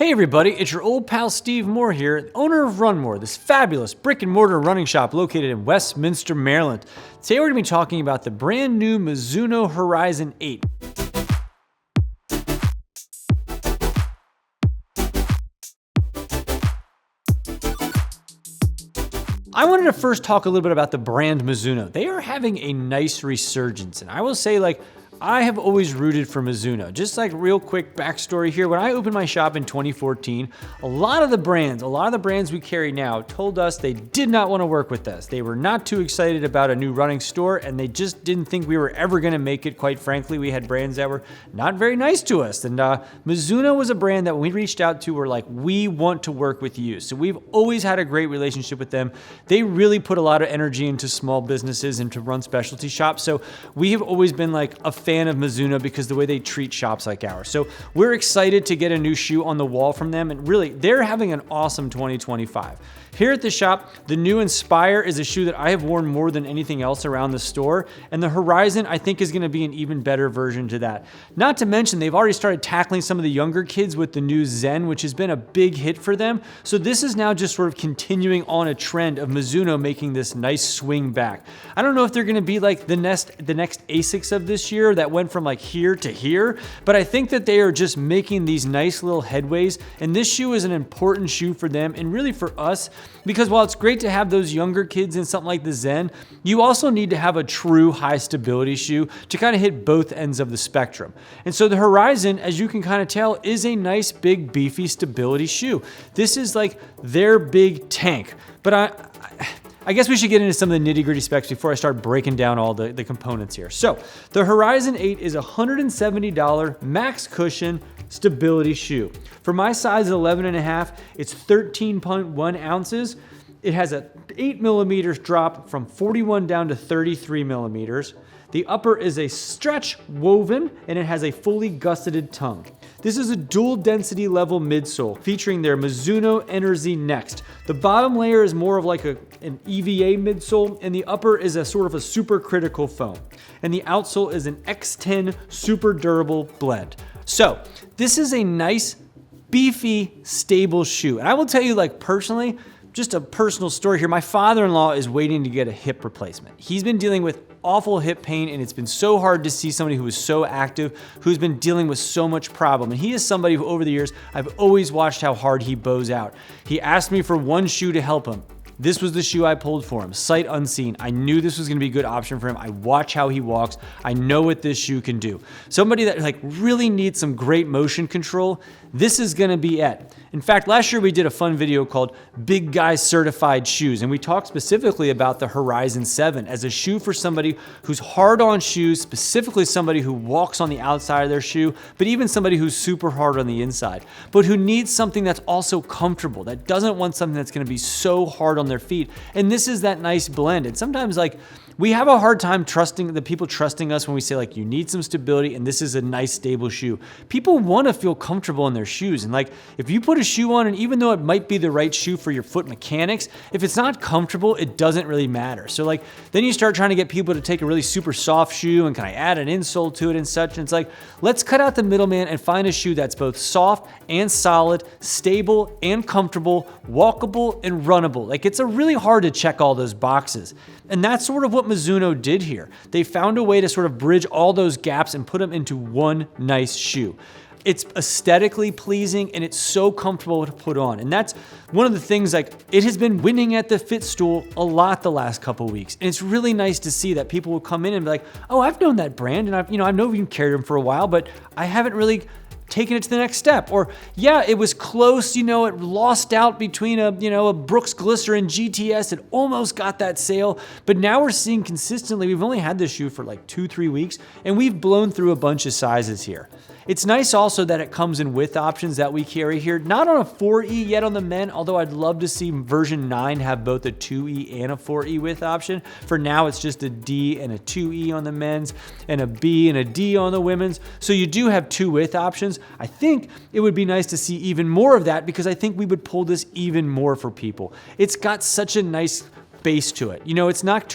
Hey everybody, it's your old pal Steve Moore here, owner of RUNMOORE, this fabulous brick and mortar running shop located in Westminster, Maryland. Today we're going to be talking about the brand new Mizuno Horizon 8. I wanted to first talk a little bit about the brand Mizuno. They are having a nice resurgence, and I will say, I have always rooted for Mizuno. Just real quick backstory here. When I opened my shop in 2014, a lot of the brands we carry now told us they did not want to work with us. They were not too excited about a new running store, and they just didn't think we were ever going to make it, quite frankly. We had brands that were not very nice to us. And Mizuno was a brand that when we reached out to, were like, we want to work with you. So we've always had a great relationship with them. They really put a lot of energy into small businesses and to run specialty shops. So we have always been a fan of Mizuno because the way they treat shops like ours. So we're excited to get a new shoe on the wall from them, and really, they're having an awesome 2025. Here at the shop, the new Inspire is a shoe that I have worn more than anything else around the store, and the Horizon, I think, is going to be an even better version to that. Not to mention, they've already started tackling some of the younger kids with the new Zen, which has been a big hit for them. So this is now just sort of continuing on a trend of Mizuno making this nice swing back. I don't know if they're going to be like the next ASICs of this year that went from here to here, but I think that they are just making these nice little headways, and this shoe is an important shoe for them and really for us, because while it's great to have those younger kids in something like the Zen, you also need to have a true high stability shoe to kind of hit both ends of the spectrum. And so the Horizon, as you can kind of tell, is a nice big beefy stability shoe. This is their big tank, but I guess we should get into some of the nitty-gritty specs before I start breaking down all the components here. So the Horizon 8 is a $170 max cushion stability shoe. For my size 11.5, it's 13.1 ounces. It has a 8 millimeters drop from 41 down to 33 millimeters. The upper is a stretch woven, and it has a fully gusseted tongue. This is a dual density level midsole featuring their Mizuno Enerzy NXT. The bottom layer is more of an EVA midsole, and the upper is a sort of a supercritical foam. And the outsole is an X10 super durable blend. So this is a nice, beefy, stable shoe. And I will tell you, personally, just a personal story here. My father-in-law is waiting to get a hip replacement. He's been dealing with awful hip pain, and it's been so hard to see somebody who is so active, who's been dealing with so much problem. And he is somebody who, over the years, I've always watched how hard he bows out. He asked me for one shoe to help him. This was the shoe I pulled for him, sight unseen. I knew this was going to be a good option for him. I watch how he walks. I know what this shoe can do. Somebody that really needs some great motion control, this is going to be it. In fact, last year we did a fun video called Big Guy Certified Shoes, and we talked specifically about the Horizon 7 as a shoe for somebody who's hard on shoes, specifically somebody who walks on the outside of their shoe, but even somebody who's super hard on the inside, but who needs something that's also comfortable, that doesn't want something that's going to be so hard on their feet. And this is that nice blend. And sometimes we have a hard time trusting us when we say you need some stability and this is a nice stable shoe. People want to feel comfortable in their shoes. And if you put a shoe on, and even though it might be the right shoe for your foot mechanics, if it's not comfortable, it doesn't really matter. So then you start trying to get people to take a really super soft shoe and kind of add an insole to it and such. And it's let's cut out the middleman and find a shoe that's both soft and solid, stable and comfortable, walkable and runnable. It's really hard to check all those boxes. And that's sort of what Mizuno did here. They found a way to sort of bridge all those gaps and put them into one nice shoe. It's aesthetically pleasing and it's so comfortable to put on. And that's one of the things, it has been winning at the Fit Stool a lot the last couple weeks. And it's really nice to see that people will come in and be like, oh, I've known that brand and I know you've carried them for a while, but I haven't really taking it to the next step. Or yeah, it was close, it lost out between a Brooks Glycerin GTS. It almost got that sale, but now we're seeing consistently, we've only had this shoe for 2-3 weeks, and we've blown through a bunch of sizes here. It's nice also that it comes in width options that we carry here. Not on a 4E yet on the men, although I'd love to see version 9 have both a 2E and a 4E width option. For now, it's just a D and a 2E on the men's and a B and a D on the women's. So you do have 2 width options. I think it would be nice to see even more of that because I think we would pull this even more for people. It's got such a nice base to it. You know, it's not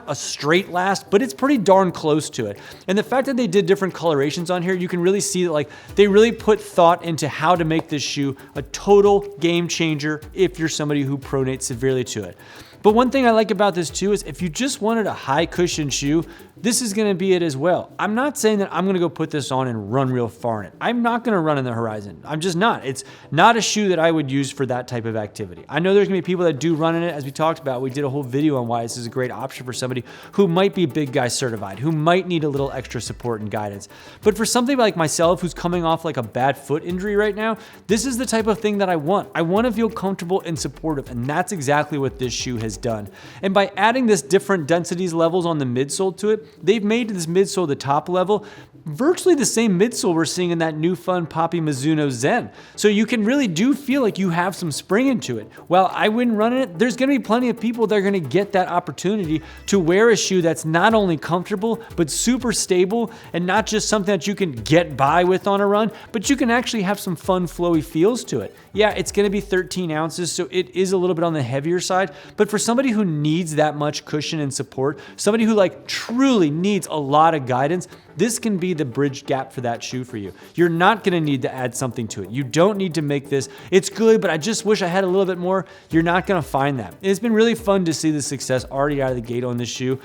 a straight last, but it's pretty darn close to it. And the fact that they did different colorations on here, you can really see that like they really put thought into how to make this shoe a total game changer if you're somebody who pronates severely to it. But one thing I like about this too is if you just wanted a high cushion shoe, this is gonna be it as well. I'm not saying that I'm gonna go put this on and run real far in it. I'm not gonna run in the Horizon. I'm just not. It's not a shoe that I would use for that type of activity. I know there's gonna be people that do run in it, as we talked about. We did a whole video on why this is a great option for somebody who might be big guy certified, who might need a little extra support and guidance. But for somebody like myself who's coming off like a bad foot injury right now, this is the type of thing that I want. I wanna feel comfortable and supportive, and that's exactly what this shoe has done. And by adding this different densities levels on the midsole to it, they've made this midsole the top level virtually the same midsole we're seeing in that new fun poppy Mizuno Zen. So you can really do feel like you have some spring into it. While I wouldn't run in it, there's gonna be plenty of people that are gonna get that opportunity to wear a shoe that's not only comfortable, but super stable, and not just something that you can get by with on a run, but you can actually have some fun flowy feels to it. Yeah, it's gonna be 13 ounces, so it is a little bit on the heavier side, but for somebody who needs that much cushion and support, somebody who like truly needs a lot of guidance, this can be the bridge gap for that shoe for you. You're not gonna need to add something to it. You don't need to make this, it's good, but I just wish I had a little bit more. You're not gonna find that. It's been really fun to see the success already out of the gate on this shoe.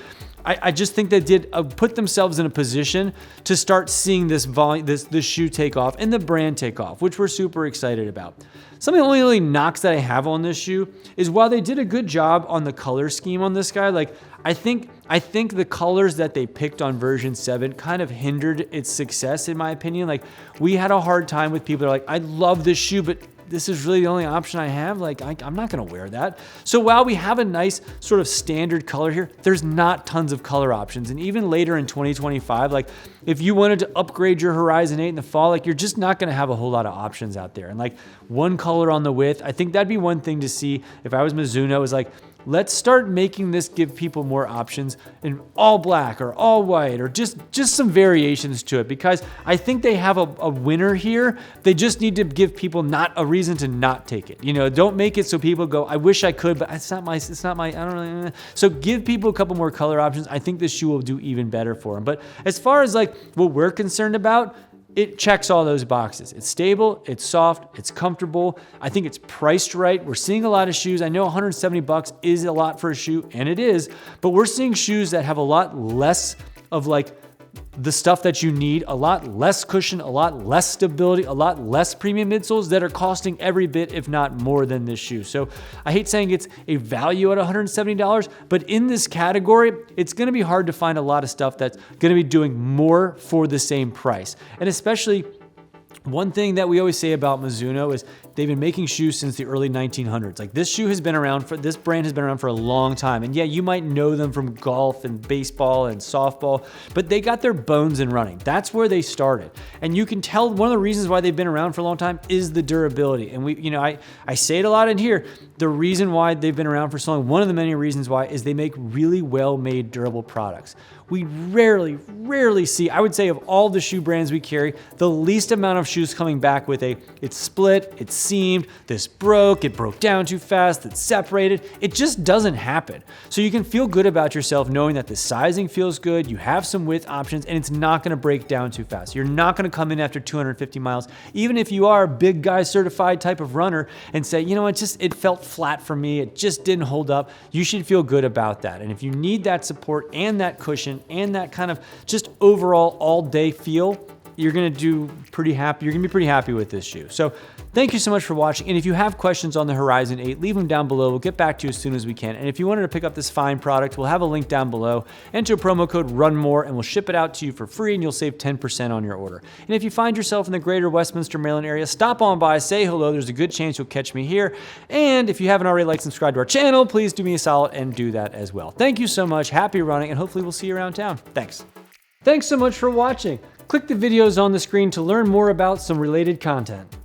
I just think they did put themselves in a position to start seeing this volume, this shoe take off and the brand take off, which we're super excited about. Some of the only really knocks that I have on this shoe is while they did a good job on the color scheme on this guy, like I think the colors that they picked on version 7 kind of hindered its success in my opinion. Like we had a hard time with people that are like, I love this shoe, but this is really the only option I have. Like, I'm not gonna wear that. So while we have a nice sort of standard color here, there's not tons of color options. And even later in 2025, like if you wanted to upgrade your Horizon 8 in the fall, like you're just not gonna have a whole lot of options out there. And like one color on the width, I think that'd be one thing to see if I was Mizuno, is like, let's start making this give people more options in all black or all white or just some variations to it, because I think they have a winner here. They just need to give people not a reason to not take it. You know, don't make it so people go, I wish I could, but it's not my, I don't really. So give people a couple more color options. I think this shoe will do even better for them. But as far as like what we're concerned about, it checks all those boxes. It's stable, it's soft, it's comfortable. I think it's priced right. We're seeing a lot of shoes. I know 170 bucks is a lot for a shoe, and it is, but we're seeing shoes that have a lot less of like the stuff that you need, a lot less cushion, a lot less stability, a lot less premium midsoles that are costing every bit, if not more than this shoe. So I hate saying it's a value at $170, but in this category, it's gonna be hard to find a lot of stuff that's gonna be doing more for the same price. And especially one thing that we always say about Mizuno is they've been making shoes since the early 1900s. Like this shoe has been around for, this brand has been around for a long time. And yeah, you might know them from golf and baseball and softball, but they got their bones in running. That's where they started. And you can tell one of the reasons why they've been around for a long time is the durability. And we, you know, I say it a lot in here, the reason why they've been around for so long, one of the many reasons why, is they make really well-made durable products. We rarely see, I would say of all the shoe brands we carry, the least amount of shoes coming back with a, it's split, it's seamed, this broke, it broke down too fast, it's separated. It just doesn't happen. So you can feel good about yourself knowing that the sizing feels good, you have some width options, and it's not gonna break down too fast. You're not gonna come in after 250 miles, even if you are a big guy certified type of runner and say, you know, it felt flat for me, it just didn't hold up. You should feel good about that. And if you need that support and that cushion and that kind of just overall all day feel, you're gonna do pretty happy. You're gonna be pretty happy with this shoe. So thank you so much for watching. And if you have questions on the Horizon 8, leave them down below. We'll get back to you as soon as we can. And if you wanted to pick up this fine product, we'll have a link down below. Enter promo code RUNMOORE and we'll ship it out to you for free and you'll save 10% on your order. And if you find yourself in the greater Westminster, Maryland area, stop on by, say hello. There's a good chance you'll catch me here. And if you haven't already liked and subscribed to our channel, please do me a solid and do that as well. Thank you so much. Happy running, and hopefully we'll see you around town. Thanks. Thanks so much for watching. Click the videos on the screen to learn more about some related content.